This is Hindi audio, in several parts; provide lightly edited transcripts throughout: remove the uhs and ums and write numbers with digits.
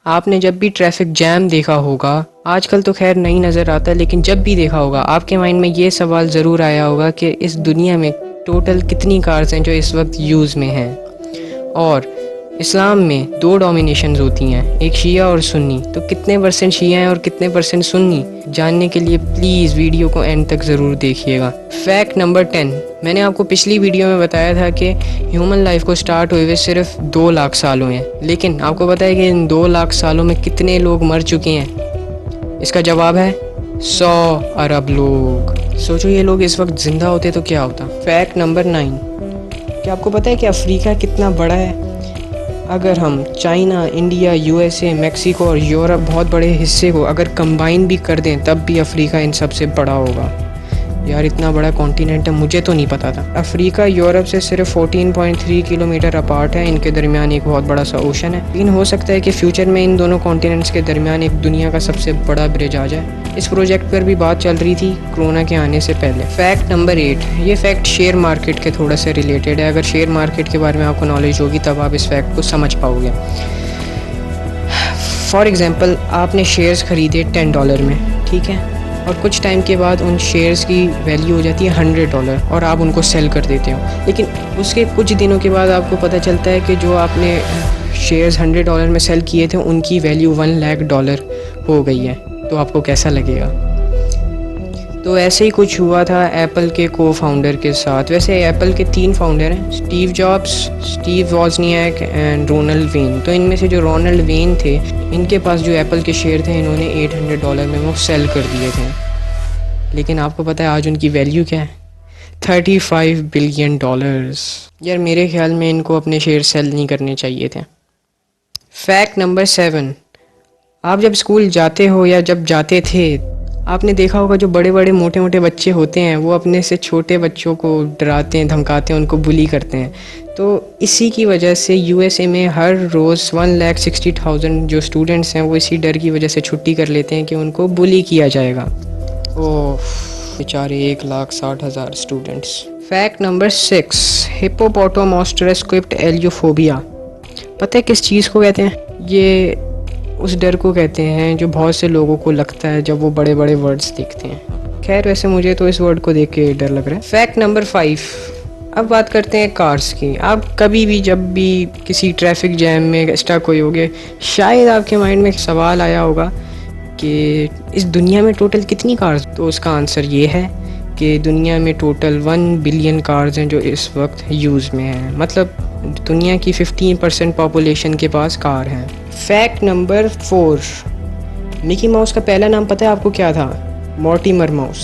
आपने जब भी ट्रैफिक जैम देखा होगा, आजकल तो खैर नहीं नज़र आता, लेकिन जब भी देखा होगा आपके माइंड में ये सवाल ज़रूर आया होगा कि इस दुनिया में टोटल कितनी कार्स हैं जो इस वक्त यूज़ में हैं। और इस्लाम में दो डोमिनेशंस होती हैं, एक शिया और सुन्नी। तो कितने परसेंट शिया हैं और कितने परसेंट सुन्नी, जानने के लिए प्लीज़ वीडियो को एंड तक ज़रूर देखिएगा। फैक्ट नंबर 10, मैंने आपको पिछली वीडियो में बताया था कि ह्यूमन लाइफ को स्टार्ट हुए हुए सिर्फ 2 लाख साल हुए हैं, लेकिन आपको पता है कि इन 2 लाख सालों में कितने लोग मर चुके हैं? इसका जवाब है 100 अरब लोग। सोचो ये लोग इस वक्त ज़िंदा होते तो क्या होता। फैक्ट नंबर 9, क्या आपको पता है कि अफ्रीका कितना बड़ा है? अगर हम चाइना, इंडिया, यूएसए, मेक्सिको और यूरोप बहुत बड़े हिस्से को अगर कंबाइन भी कर दें तब भी अफ्रीका इन सबसे बड़ा होगा। यार इतना बड़ा कॉन्टिनेंट है, मुझे तो नहीं पता था। अफ्रीका यूरोप से सिर्फ 14.3 किलोमीटर अपार्ट है, इनके दरमियान एक बहुत बड़ा सा ओशन है। लेकिन हो सकता है कि फ्यूचर में इन दोनों कॉन्टिनेंट्स के दरमियान एक दुनिया का सबसे बड़ा ब्रिज आ जाए। इस प्रोजेक्ट पर भी बात चल रही थी कोरोना के आने से पहले। फैक्ट नंबर 8, ये फैक्ट शेयर मार्केट के थोड़ा सा रिलेटेड है। अगर शेयर मार्केट के बारे में आपको नॉलेज होगी तब आप इस फैक्ट को समझ पाओगे। फॉर एग्ज़ाम्पल, आपने शेयर्स ख़रीदे $10 में, ठीक है, और कुछ टाइम के बाद उन शेयर्स की वैल्यू हो जाती है $100 और आप उनको सेल कर देते हो। लेकिन उसके कुछ दिनों के बाद आपको पता चलता है कि जो आपने शेयर्स $100 में सेल किए थे उनकी वैल्यू $1,00,000 हो गई है। तो आपको कैसा लगेगा? तो ऐसे ही कुछ हुआ था एप्पल के को फाउंडर के साथ। वैसे एप्पल के 3 फाउंडर हैं, Steve Jobs, Steve Wozniak and Ronald Wayne. तो इनमें से जो रोनाल्ड वेन थे, इनके पास जो एप्पल के शेयर थे इन्होंने $800 में वो सेल कर दिए थे। लेकिन आपको पता है आज उनकी वैल्यू क्या है? $35 बिलियन। यार मेरे ख्याल में इनको अपने शेयर सेल नहीं करने चाहिए थे। फैक्ट नंबर 7, आप जब स्कूल जाते हो या जब जाते थे, आपने देखा होगा जो बड़े बड़े मोटे मोटे बच्चे होते हैं वो अपने से छोटे बच्चों को डराते हैं, धमकाते हैं, उनको बुली करते हैं। तो इसी की वजह से यूएसए में हर रोज़ 1,60,000 जो स्टूडेंट्स हैं वो इसी डर की वजह से छुट्टी कर लेते हैं कि उनको बुली किया जाएगा। ओह बेचारे 1,60,000 स्टूडेंट्स। Fact number 6, हिप्पोपोटामोसॉरस क्विप्ड एलियोफोबिया। पता है किस चीज़ को कहते हैं? ये उस डर को कहते हैं जो बहुत से लोगों को लगता है जब वो बड़े बड़े वर्ड्स देखते हैं। खैर वैसे मुझे तो इस वर्ड को देख के डर लग रहा है। फैक्ट नंबर 5, अब बात करते हैं कार्स की। आप कभी भी जब भी किसी ट्रैफिक जैम में स्टक हुए होगे, शायद आपके माइंड में सवाल आया होगा कि इस दुनिया में टोटल कितनी कार्स। तो उसका आंसर ये है कि दुनिया में टोटल 1 बिलियन कार्स हैं जो इस वक्त यूज़ में हैं। मतलब दुनिया की 15% पॉपुलेशन के पास कार हैं। फैक्ट नंबर 4, मिकी माउस का पहला नाम पता है आपको क्या था? Mortimer mouse.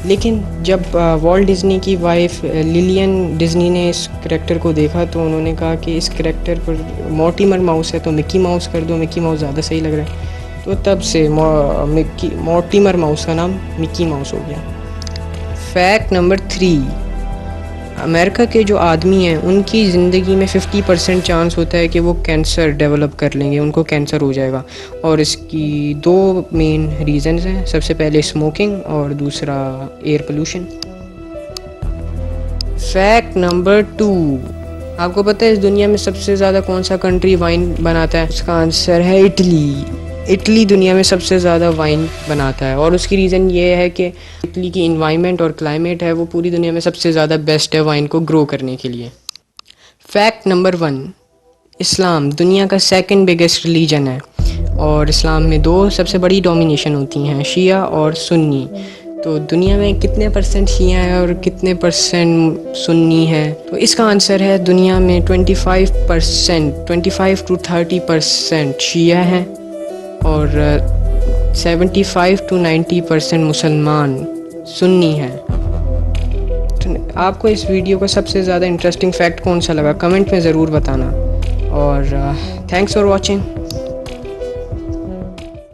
लेकिन जब वॉल्ट डिज्नी की वाइफ लिलियन डिज्नी ने इस करैक्टर को देखा तो उन्होंने कहा कि इस करैक्टर पर मॉर्टिमर माउस है तो मिकी माउस कर दो, मिकी माउस ज़्यादा सही लग रहा है। तो तब से मॉर्टिमर माउस का नाम मिकी माउस हो गया। फैक्ट नंबर 3, अमेरिका के जो आदमी हैं उनकी ज़िंदगी में 50% चांस होता है कि वो कैंसर डेवलप कर लेंगे, उनको कैंसर हो जाएगा। और इसकी 2 मेन रीज़न्स हैं, सबसे पहले स्मोकिंग और दूसरा एयर पोल्यूशन। फैक्ट नंबर 2, आपको पता है इस दुनिया में सबसे ज़्यादा कौन सा कंट्री वाइन बनाता है? उसका आंसर है इटली। इटली दुनिया में सबसे ज़्यादा वाइन बनाता है और उसकी रीज़न ये है कि इटली की इन्वायरमेंट और क्लाइमेट है वो पूरी दुनिया में सबसे ज़्यादा बेस्ट है वाइन को ग्रो करने के लिए। फैक्ट नंबर 1, इस्लाम दुनिया का 2nd बिगेस्ट रिलीजन है और इस्लाम में 2 सबसे बड़ी डोमिनेशन होती हैं, शिया और सुन्नी। तो दुनिया में कितने परसेंट शिया है और कितने परसेंट सुन्नी है? तो इसका आंसर है दुनिया में 25%, 25 to 30% शिया हैं और 75 to 90% मुसलमान सुन्नी हैं। तो आपको इस वीडियो का सबसे ज़्यादा इंटरेस्टिंग फैक्ट कौन सा लगा कमेंट में ज़रूर बताना। और थैंक्स फॉर वॉचिंग।